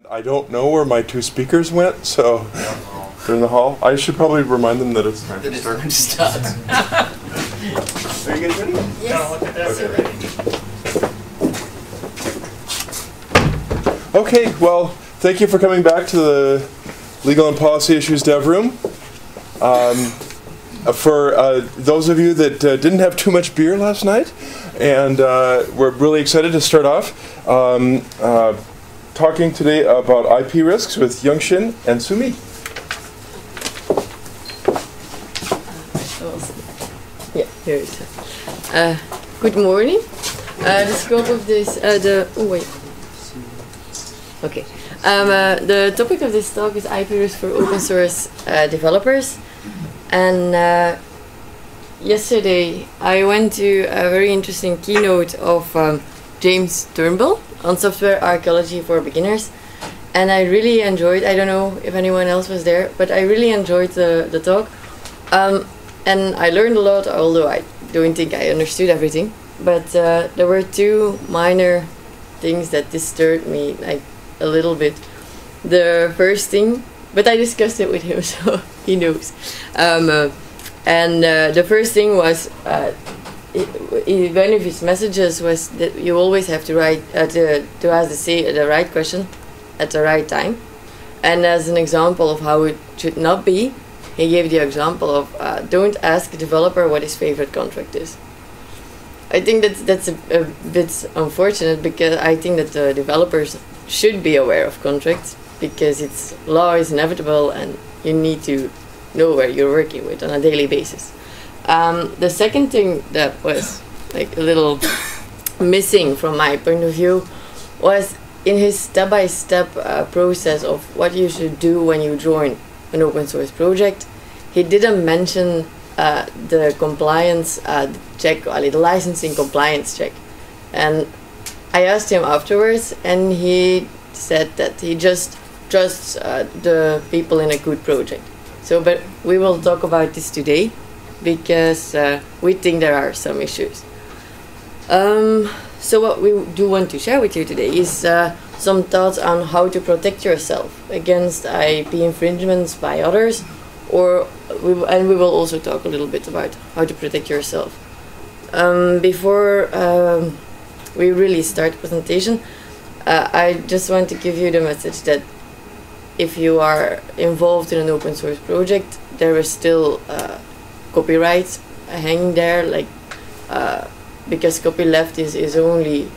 I don't know where my two speakers went, so they're in the hall. I should probably remind them that it's time to start. Are you guys ready? Yes. Okay, well, thank you for coming back to the Legal and Policy Issues Dev Room. For those of you that didn't have too much beer last night, and we're really excited to start off talking today about IP risks with young Shin and Soo Mee. Yeah, here it is. Good morning. The scope of this, Okay. The topic of this talk is IP risk for open source developers. And yesterday I went to a very interesting keynote of James Turnbull on software archaeology for beginners, and I really enjoyed. I don't know if anyone else was there, but I really enjoyed the talk, and I learned a lot. Although I don't think I understood everything, but there were two minor things that disturbed me like a little bit. The first thing, but I discussed it with him, so he knows. The first thing was one of his messages was that you always have to write to ask the right question at the right time. And as an example of how it should not be, he gave the example of don't ask a developer what his favorite contract is. I think that's a bit unfortunate, because I think that the developers should be aware of contracts, because law is inevitable and you need to know where you're working with on a daily basis. The second thing that was like a little missing from my point of view was in his step-by-step process of what you should do when you join an open source project. He didn't mention the compliance check, the licensing compliance check. And I asked him afterwards, and he said that he just trusts the people in a good project. So, but we will talk about this today, because we think there are some issues. So what we do want to share with you today is some thoughts on how to protect yourself against IP infringements by others, and we will also talk a little bit about how to protect yourself. Before we really start the presentation, I just want to give you the message that if you are involved in an open source project, there is still copyright hanging there, because copyleft is only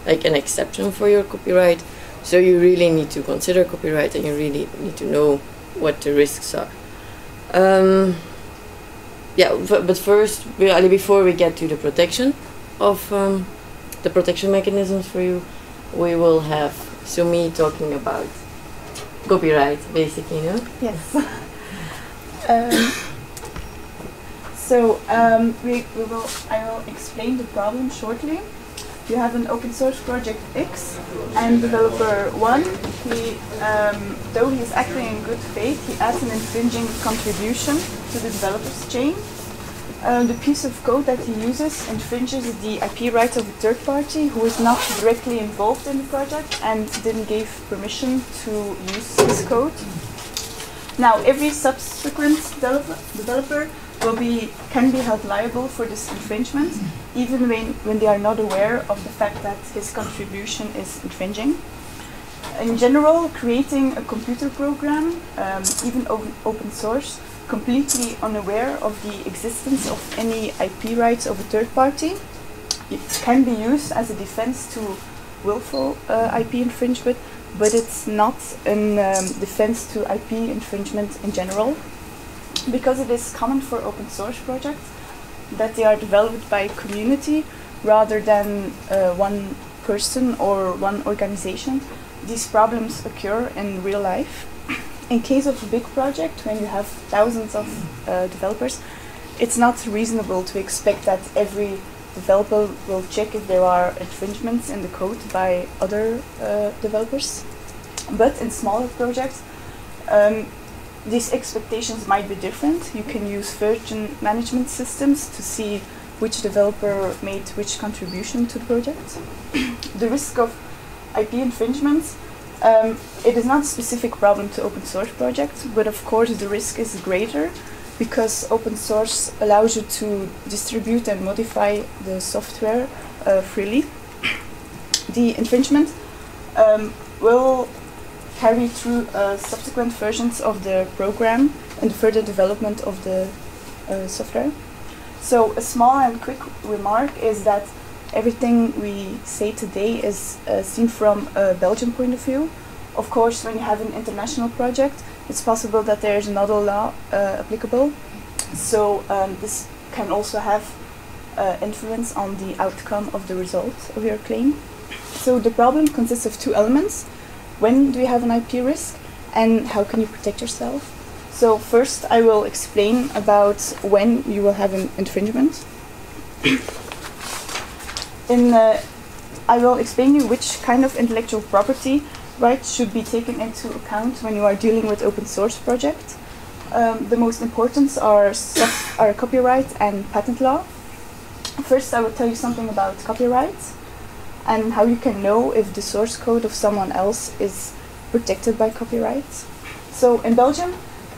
like an exception for your copyright. So you really need to consider copyright, and you really need to know what the risks are. But first, before we get to the protection of the protection mechanisms for you, we will have Soo Mee talking about copyright, basically, no? Yes. I will explain the problem shortly. You have an open source project X, and developer 1, though he is acting in good faith, he adds an infringing contribution to the developer's chain. The piece of code that he uses infringes the IP rights of a third party who is not directly involved in the project and didn't give permission to use his code. Now, every subsequent developer can be held liable for this infringement, even when they are not aware of the fact that his contribution is infringing. In general, creating a computer program, even open source, completely unaware of the existence of any IP rights of a third party, it can be used as a defense to willful IP infringement, but it's not a defense to IP infringement in general, because it is common for open source projects that they are developed by a community rather than one person or one organization. These problems occur in real life. In case of a big project, when you have thousands of developers, it's not reasonable to expect that every developer will check if there are infringements in the code by other developers. But in smaller projects, these expectations might be different. You can use version management systems to see which developer made which contribution to the project. The risk of IP infringements It is not a specific problem to open source projects, but of course the risk is greater because open source allows you to distribute and modify the software freely. The infringement will carry through subsequent versions of the program and the further development of the software. So a small and quick remark is that everything we say today is seen from a Belgian point of view. Of course, when you have an international project, it's possible that there is another law applicable. So this can also have influence on the outcome of the result of your claim. So the problem consists of two elements. When do you have an IP risk and how can you protect yourself? So first I will explain about when you will have an infringement. I will explain you which kind of intellectual property rights should be taken into account when you are dealing with open source projects. The most important are copyright and patent law. First I will tell you something about copyright and how you can know if the source code of someone else is protected by copyright. So in Belgium,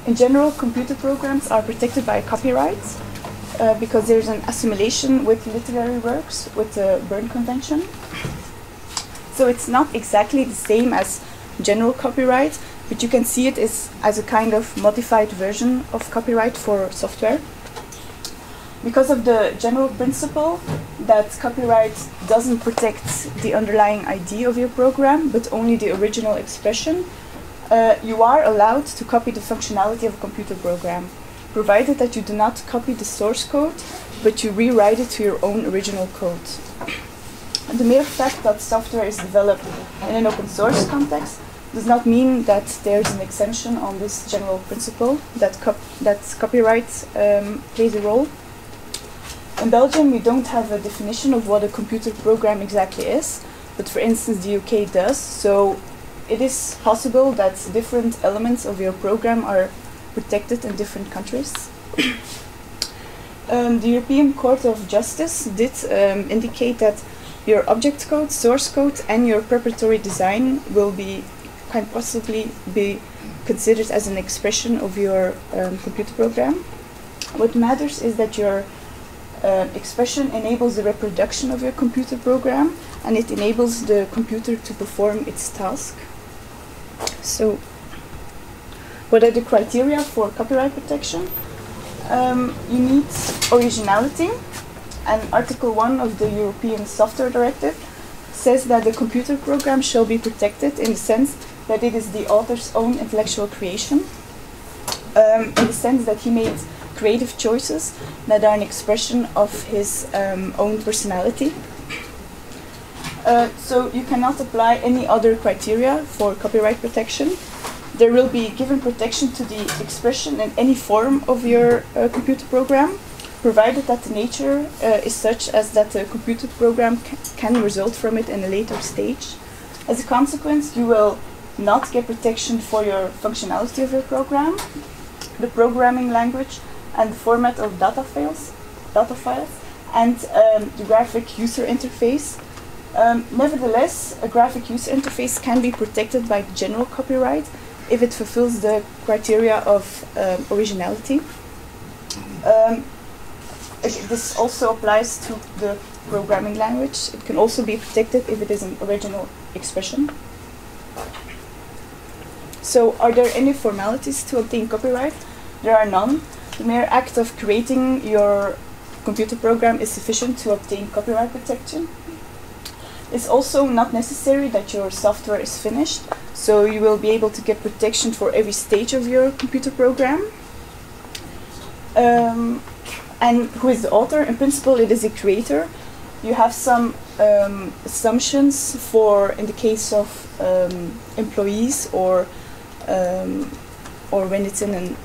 in general, computer programs are protected by copyright because there's an assimilation with literary works with the Berne Convention. So it's not exactly the same as general copyright, but you can see it as a kind of modified version of copyright for software. Because of the general principle that copyright doesn't protect the underlying idea of your program, but only the original expression, you are allowed to copy the functionality of a computer program, provided that you do not copy the source code, but you rewrite it to your own original code. And the mere fact that software is developed in an open source context does not mean that there's an exemption on this general principle that copyright plays a role. In Belgium, we don't have a definition of what a computer program exactly is, but for instance, the UK does. So it is possible that different elements of your program are protected in different countries. The European Court of Justice did indicate that your object code, source code, and your preparatory design can possibly be considered as an expression of your computer program. What matters is that your expression enables the reproduction of your computer program, and it enables the computer to perform its task. So, what are the criteria for copyright protection? You need originality, and Article 1 of the European Software Directive says that the computer program shall be protected in the sense that it is the author's own intellectual creation, in the sense that he made creative choices that are an expression of his own personality. So you cannot apply any other criteria for copyright protection. There will be given protection to the expression in any form of your computer program, provided that the nature is such as that the computer program can result from it in a later stage. As a consequence, you will not get protection for your functionality of your program, the programming language, and the format of data files, and the graphic user interface. Nevertheless, a graphic user interface can be protected by general copyright if it fulfills the criteria of originality. This also applies to the programming language. It can also be protected if it is an original expression. So, are there any formalities to obtain copyright? There are none. The mere act of creating your computer program is sufficient to obtain copyright protection. It's also not necessary that your software is finished, so you will be able to get protection for every stage of your computer program. And who is the author? In principle, it is a creator. You have some assumptions in the case of employees or when it's in an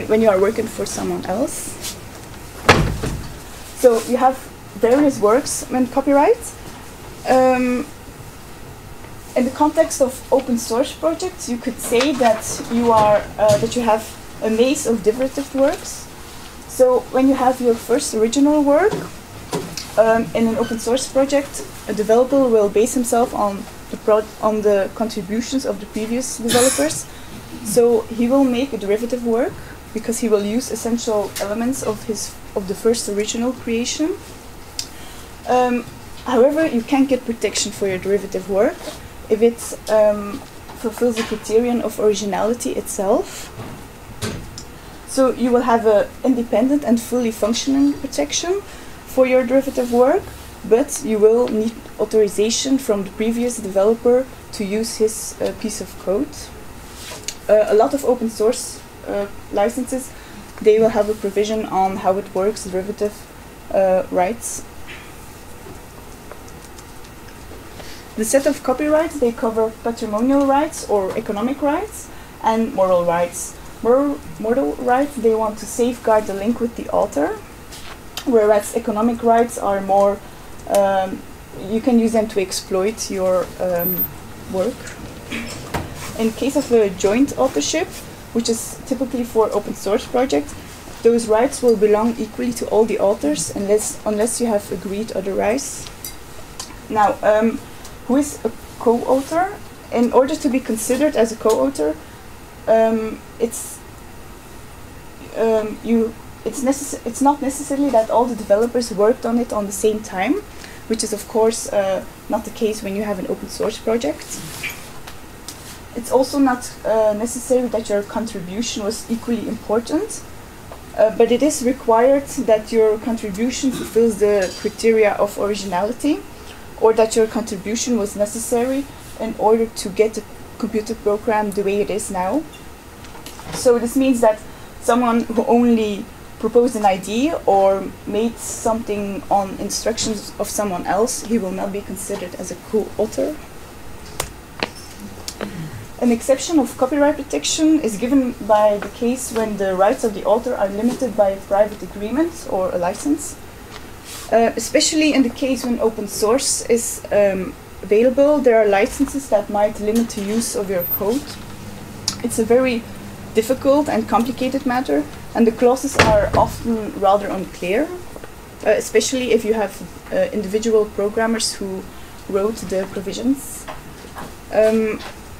when you are working for someone else. So you have various works when copyright. In the context of open source projects, you could say that you have a maze of derivative works. So when you have your first original work, In an open source project, a developer will base himself on the contributions of the previous developers. So he will make a derivative work because he will use essential elements of the first original creation. However, you can't get protection for your derivative work if it fulfills the criterion of originality itself. So you will have an independent and fully functioning protection for your derivative work, but you will need authorization from the previous developer to use his piece of code. A lot of open source licenses, they will have a provision on how it works, derivative rights. The set of copyrights, they cover patrimonial rights or economic rights and moral rights. Moral rights, they want to safeguard the link with the author, whereas economic rights are more, you can use them to exploit your work. In case of a joint authorship, which is typically for open source projects, those rights will belong equally to all the authors unless you have agreed otherwise. Now, who is a co-author? In order to be considered as a co-author, it's not necessarily that all the developers worked on it on the same time, which is of course not the case when you have an open source project. It's also not necessary that your contribution was equally important, but it is required that your contribution fulfills the criteria of originality, or that your contribution was necessary in order to get the computer program the way it is now. So this means that someone who only proposed an idea or made something on instructions of someone else, he will not be considered as a co-author. An exception of copyright protection is given by the case when the rights of the author are limited by a private agreement or a license. Especially in the case when open source is available, there are licenses that might limit the use of your code. It's a very difficult and complicated matter, and the clauses are often rather unclear, especially if you have individual programmers who wrote the provisions.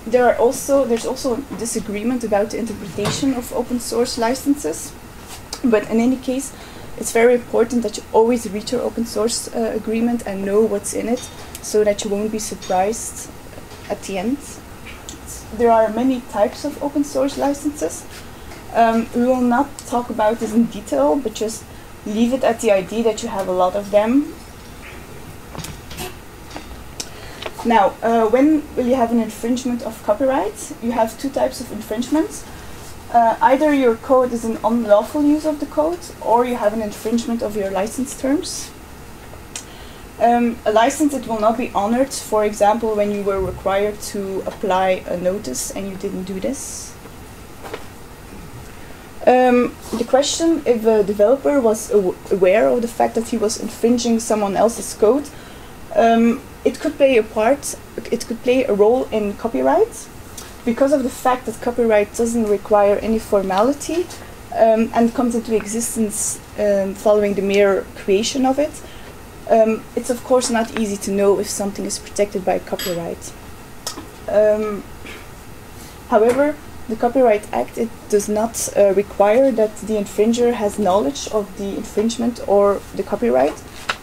There's also disagreement about the interpretation of open source licenses, but in any case, it's very important that you always read your open source agreement and know what's in it, so that you won't be surprised at the end. There are many types of open source licenses. We will not talk about this in detail, but just leave it at the idea that you have a lot of them. Now, when will you have an infringement of copyright? You have two types of infringements. Either your code is an unlawful use of the code, or you have an infringement of your license terms. A license, it will not be honored, for example, when you were required to apply a notice and you didn't do this. The question if a developer was aware of the fact that he was infringing someone else's code, it could play a role in copyright, because of the fact that copyright doesn't require any formality and comes into existence following the mere creation of it. It's of course not easy to know if something is protected by copyright. However, the Copyright Act, it does not require that the infringer has knowledge of the infringement or the copyright,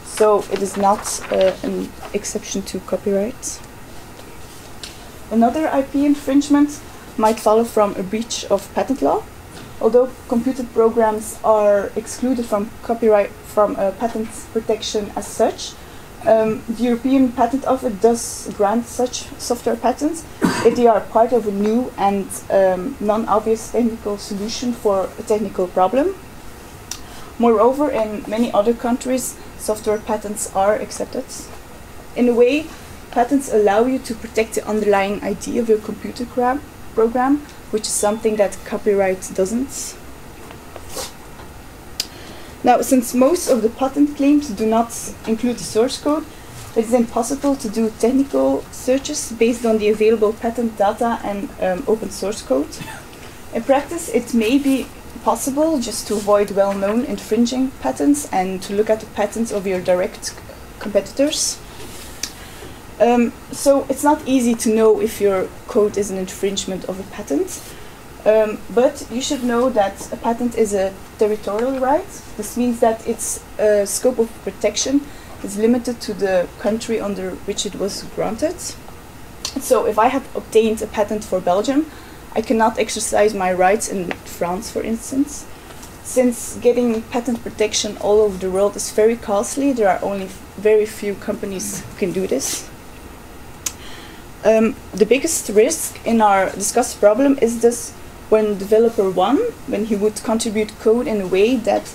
so it is not an exception to copyright. Another IP infringement might follow from a breach of patent law. Although computer programs are excluded from copyright from patent protection as such, the European Patent Office does grant such software patents if they are part of a new and non-obvious technical solution for a technical problem. Moreover, in many other countries, software patents are accepted. In a way, patents allow you to protect the underlying idea of your computer program, which is something that copyright doesn't. Now, since most of the patent claims do not include the source code, it is impossible to do technical searches based on the available patent data and open source code. In practice, it may be possible just to avoid well-known infringing patents and to look at the patents of your direct competitors. So it's not easy to know if your code is an infringement of a patent, but you should know that a patent is a territorial right. This means that its scope of protection is limited to the country under which it was granted. So if I have obtained a patent for Belgium, I cannot exercise my rights in France, for instance. Since getting patent protection all over the world is very costly, there are only very few companies who can do this. The biggest risk in our discussed problem is this when developer 1, when he would contribute code in a way that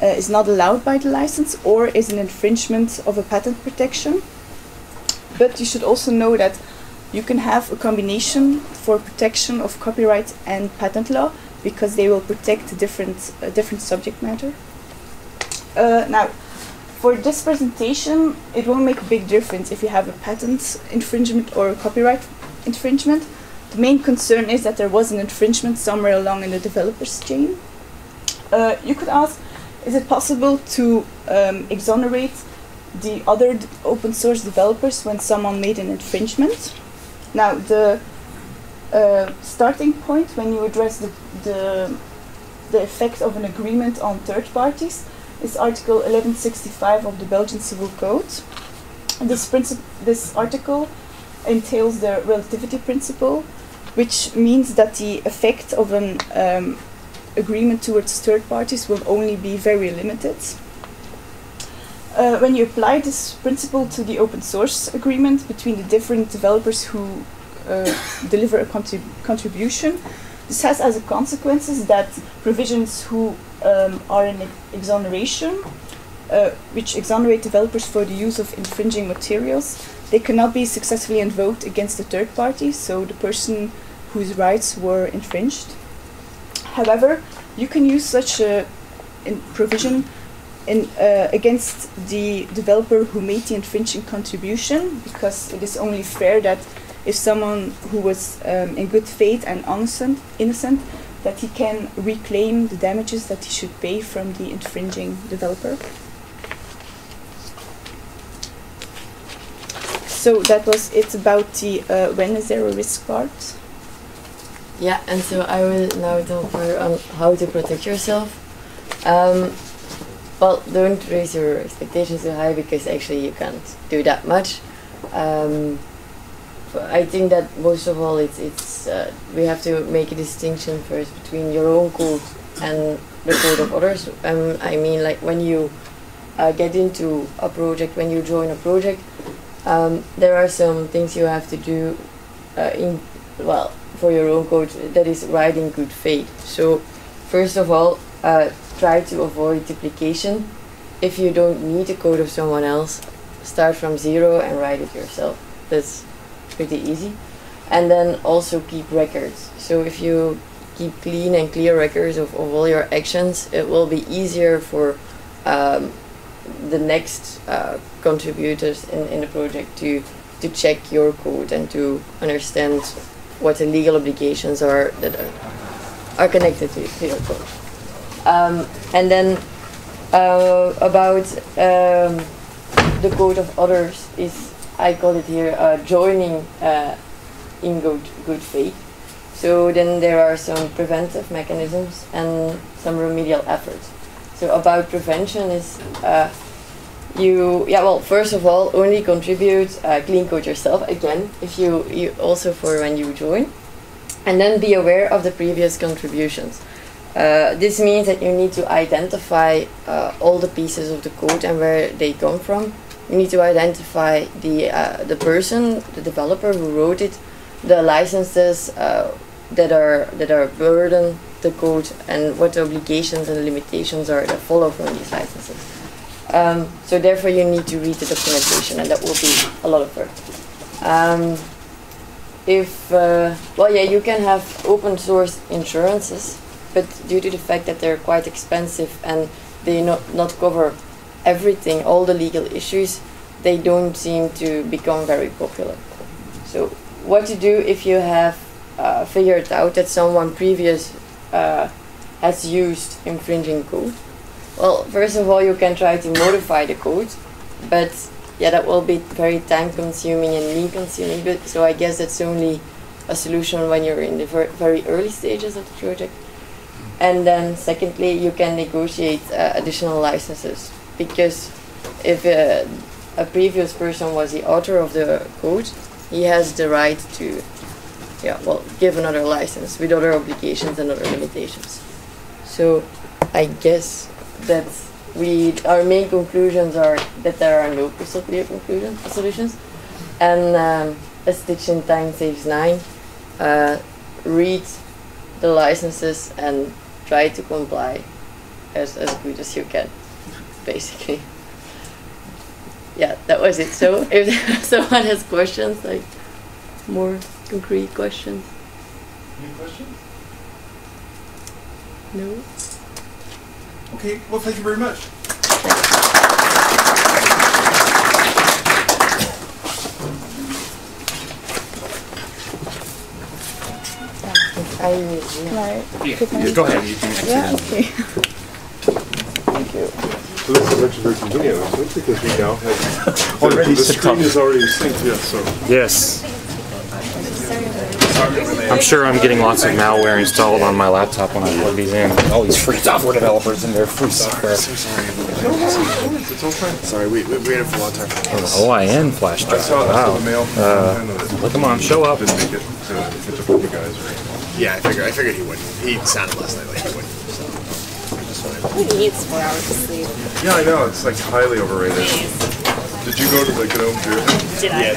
is not allowed by the license or is an infringement of a patent protection. But you should also know that you can have a combination for protection of copyright and patent law because they will protect different subject matter. Now, for this presentation, it won't make a big difference if you have a patent infringement or a copyright infringement. The main concern is that there was an infringement somewhere along in the developer's chain. You could ask, is it possible to exonerate the other open source developers when someone made an infringement? Now, the starting point when you address the effect of an agreement on third parties is Article 1165 of the Belgian Civil Code. And this article entails the relativity principle, which means that the effect of an agreement towards third parties will only be very limited. When you apply this principle to the open source agreement between the different developers who deliver a contribution, this has as a consequences that provisions who are in exoneration, which exonerate developers for the use of infringing materials, they cannot be successfully invoked against the third party, so the person whose rights were infringed. However, you can use such a provision against the developer who made the infringing contribution, because it is only fair that if someone who was in good faith and innocent, that he can reclaim the damages that he should pay from the infringing developer. So that was it about the when is there a risk part. Yeah, and so I will now talk further on how to protect yourself. Well, don't raise your expectations too high because actually you can't do that much. I think that most of all we have to make a distinction first between your own code and the code of others. I mean, like when you get into a project, when you join a project, there are some things you have to do for your own code that is right in good faith. So first of all, try to avoid duplication. If you don't need the code of someone else, start from zero and write it yourself. That's pretty easy. And then also keep records. So if you keep clean and clear records of all your actions, it will be easier for the next contributors in the project to check your code and to understand what the legal obligations are that are connected to your code. And then about the code of others is, I call it here, joining in good faith. So then there are some preventive mechanisms and some remedial efforts. So about prevention is first of all, only contribute clean code yourself again, if you also for when you join, and then be aware of the previous contributions. This means that you need to identify all the pieces of the code and where they come from. You need to identify the person, the developer who wrote it, the licenses that are burden the code, and what the obligations and limitations are that follow from these licenses. So therefore you need to read the documentation, and that will be a lot of work. You can have open source insurances, but due to the fact that they're quite expensive and they not cover everything, all the legal issues, they don't seem to become very popular. So what to do if you have figured out that someone previous has used infringing code? Well, first of all, you can try to modify the code, but yeah, that will be very time consuming and mean consuming, but so I guess that's only a solution when you're in the very early stages of the project. And then secondly, you can negotiate additional licenses, because if a previous person was the author of the code, he has the right to give another license with other obligations and other limitations. So I guess that our main conclusions are that there are no crystal clear solutions, and a stitch in time saves 9. Read the licenses and try to comply as good as you can, basically. Yeah, that was it. So if someone has questions, like more concrete questions. Any questions? No? Okay, well, thank you very much. Go ahead. You can Yeah, okay. Thank you. So this is actually very convenient, isn't it? Because we now have Already the synced screen up. is already synced, yeah. So Yes. I'm sure I'm getting lots of malware installed on my laptop when I plug these in. All these free software developers and their free software. it's all fine. Sorry, we waited for a long time. OIN flash I drive. saw Wow. the mail. Look him on, show up. Didn't make it to hit the guys. Right? Yeah, I figured he wouldn't. He sounded last night like he wouldn't. So just fine. Who needs 4 hours of sleep? Yeah, I know. It's like highly overrated. Did you go to the Gnome Beer? Did I? Yeah, of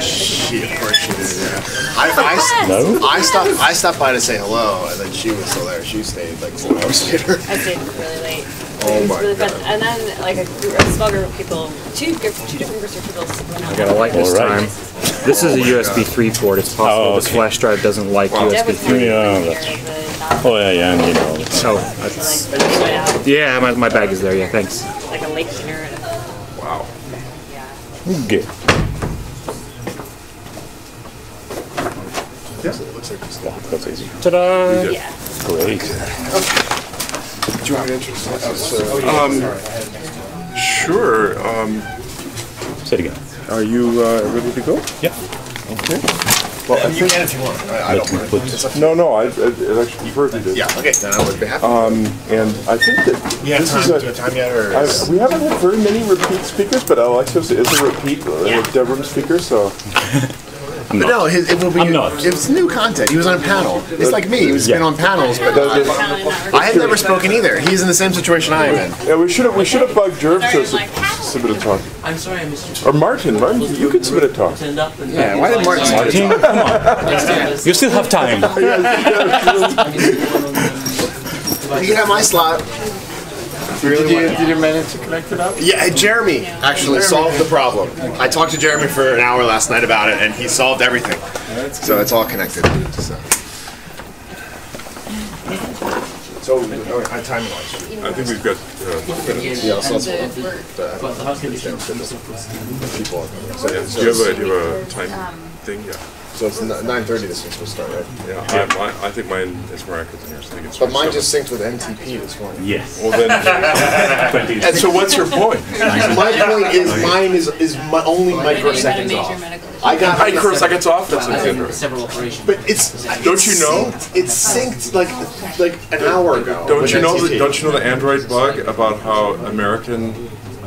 course she did. Yeah. I stopped by to say hello, and then she was still there. She stayed like 4 hours later. I stayed really late. Oh It was my really fun. God. And then like a small group of people, two different groups of people went I got a light this time. This is a USB 3 port. It's possible this flash drive doesn't like USB 3. Oh yeah, and you know. So, yeah, my bag is there. Yeah, thanks. Like a lake dinner. And Wow. yeah. Good. Yeah, it looks like this. That's easy. Ta-da! Yeah. Great. Do you want me to introduce myself? Sure. Say it again. Are you ready to go? Yeah. Okay. Well, I You think, can if you want. I don't mind. It's up to you. no, I actually prefer if you did. Yeah, okay, then I would be happy. And I think that You have this time? is Do you have time yet, or? we haven't had very many repeat speakers, but Alexios is a repeat Devrim speaker, so. But no, it will be. I'm not. It's new content. He was on a panel. It's like me. He's been on panels, but I had never spoken either. He's in the same situation I am in. Yeah, we should have bugged Jerv to submit a talk. I'm sorry, I missed you. Or Martin, you could submit a talk. Stand up and Yeah, why did Martin? Martin, come on. You still have time. You have my slot. Did you manage to connect it up? Yeah, Jeremy actually solved the problem. I talked to Jeremy for an hour last night about it, and he solved everything. So it's all connected. So time-wise. I think we've got. Yeah, so But how can you do people. Do you have a time thing? Yeah. So it's 9:30 this week, we'll start, right? Yeah. I think mine is more accurate than yours. I think it's. But mine just synced with NTP this morning. Yes. Well then. And so what's your point? My point is mine is only microseconds off. I got Microseconds off. That's okay. several operations? But it's Don't you know? It's synced like an hour ago. Don't you know NTP. the Android bug about how American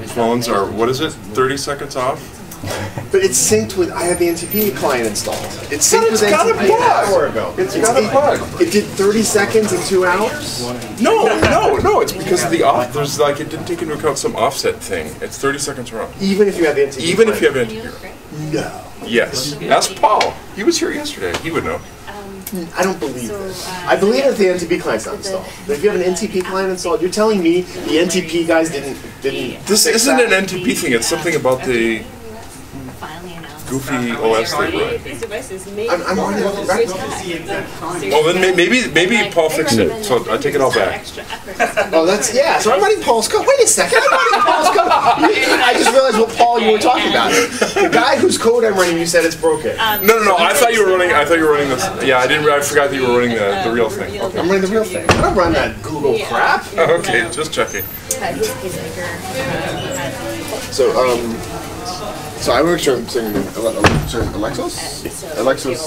phones are, what is it, 30 seconds off? But it's synced with. I have the NTP client installed. It's synced with got a NTP bug. an hour ago. It's got a bug. It did 30 seconds in 2 hours. No, it's because of the off. There's like, it didn't take into account some offset thing. It's 30 seconds wrong. Even if you have the NTP. Even if you client. have NTP. No. Yes. Ask Paul. He was here yesterday. He would know. I don't believe this. I believe if the NTP client's not installed. But if you have an NTP client installed, you're telling me the NTP guys didn't. This fix isn't that? an NTP thing. It's something about the goofy OS they run. These devices may I'm already looking back. Well, then maybe Paul fixed it, so I take it all back. Oh, that's, yeah, so I'm running Paul's code. Wait a second, I'm running Paul's code. I just realized what Paul you were talking about. The guy whose code I'm running, you said it's broken. No. I thought you were running this. Yeah, I forgot that you were running the real thing. Okay. I'm running the real thing. I don't run that Google crap. Oh, okay, just checking. So I work Alexos? Alexos?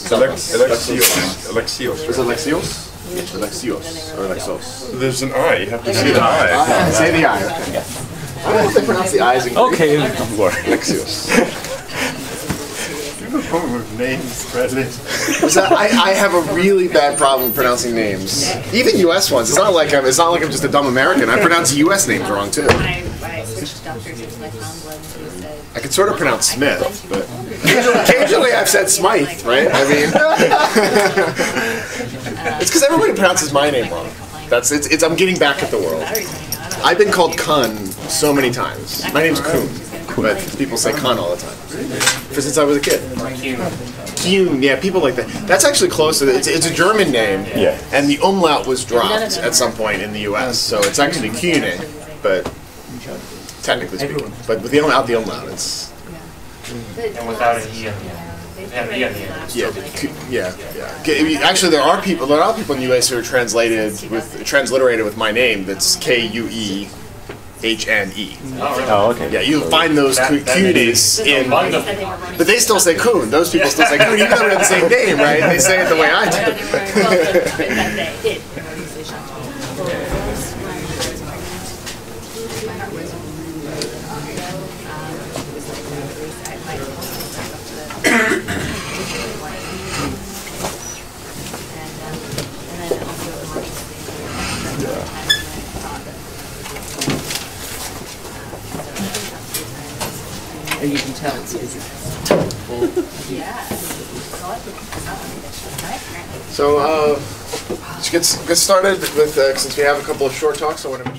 Alexios. Is it Alexios? Alexios or Alexos? There's an I. You have to see the I. Say the I. Okay. I don't know if they pronounce the I's in Greek. Okay. Alexios. You have a problem with names, Bradley. I have a really bad problem pronouncing names, even U.S. ones. It's not like I'm just a dumb American. I pronounce U.S. names wrong too. I switched doctors until I found one who said. I could sort of pronounce Smith, but occasionally I've said Smythe, right? I mean, it's because everybody pronounces my name wrong. It's. I'm getting back at the world. I've been called Kun so many times. My name's Kuhn, but people say Kun all the time. Since I was a kid. Kuhn, yeah, people like that. That's actually close to it's a German name, Yeah. and the umlaut was dropped at some point in the U.S., so it's actually Kuhne, but technically speaking. But without the umlaut, it's. And without an E. Yeah. Actually, there are a lot of people in the U.S. who are transliterated with my name. That's Kuehne. Oh, okay. Yeah, you'll find those cuties in, but they still say Kuhn. Those people still say Kuhn, even though we have the same name, right? They say it the way I do. And you can tell it's So, let's get started with, since we have a couple of short talks, I want to